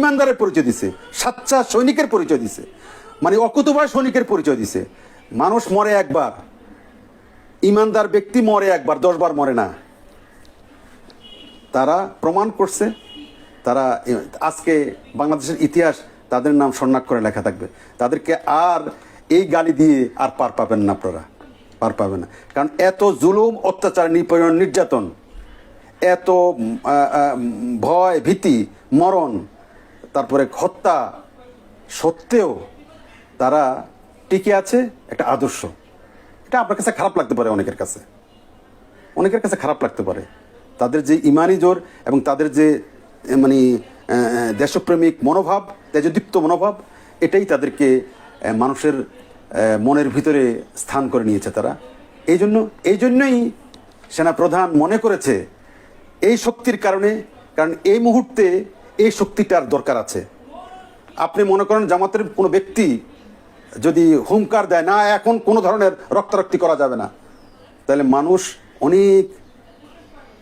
ইমানদারের পরিচয় দিছে, সাচ্চা সৈনিকের পরিচয় দিছে, মানে অকুতোভয় সৈনিকের পরিচয় দিছে। মানুষ মরে একবার, ইমানদার ব্যক্তি মরে একবার, 10 বার মরে না। তারা প্রমাণ করছে। তারা আজকে বাংলাদেশের ইতিহাস তাদের নাম স্বর্ণাক্ষরে লেখা থাকবে। তাদেরকে আর এই গালি দিয়ে আর পার পাবেন না, আপনারা পার পাবেন না। কারণ এত জুলুম, অত্যাচার, নিপীড়ন, নির্যাতন, এত ভয়, ভীতি, মরণ, তারপরে হত্যা সত্ত্বেও তারা টিকে আছে একটা আদর্শ। এটা আপনার কাছে খারাপ লাগতে পারে, অনেকের কাছে খারাপ লাগতে পারে। তাদের যে ইমানি জোর এবং তাদের যে মানে দেশপ্রেমিক মনোভাব, তেজদীপ্ত মনোভাব, এটাই তাদেরকে মানুষের মনের ভিতরে স্থান করে নিয়েছে। তারা এই জন্যই সেনাপ্রধান মনে করেছে এই শক্তির কারণে, কারণ এই মুহূর্তে এই শক্তিটার দরকার আছে। আপনি মনে করেন জামাতের কোনো ব্যক্তি যদি হুঙ্কার দেয় না এখন কোনো ধরনের রক্তারক্তি করা যাবে না, তাহলে মানুষ অনেক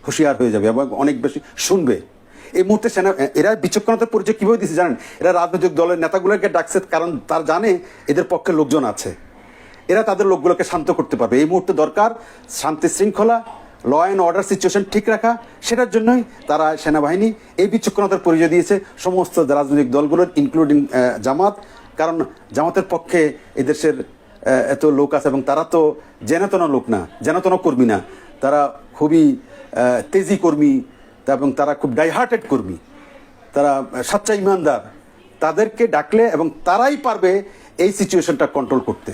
হুঁশিয়ার হয়ে যাবে এবং অনেক বেশি শুনবে। এই মুহূর্তে এরা বিচক্ষণতার পরিচয় কীভাবে দিচ্ছে জানেন? এরা রাজনৈতিক দলের নেতাগুলোকে ডাকছে, কারণ তার জানে এদের পক্ষে লোকজন আছে, এরা তাদের লোকগুলোকে শান্ত করতে পারবে। এই মুহূর্তে দরকার শান্তি শৃঙ্খলা, ল অ্যান্ড অর্ডার সিচুয়েশন ঠিক রাখা। সেটার জন্যই তারা সেনাবাহিনী এই বিচক্ষণতার পরিচয় দিয়েছে সমস্ত রাজনৈতিক দলগুলোর, ইনক্লুডিং জামাত। কারণ জামাতের পক্ষে এদেশের এত লোক আছে এবং তারা তো জেনাতনা লোক না, জেনাতনা কর্মী না, তারা খুবই তেজি কর্মী এবং তারা খুব ডাইহার্টেড কর্মী, তারা সাচ্চা ইমানদার। তাদেরকে ডাকলে এবং তারাই পারবে এই সিচুয়েশনটা কন্ট্রোল করতে।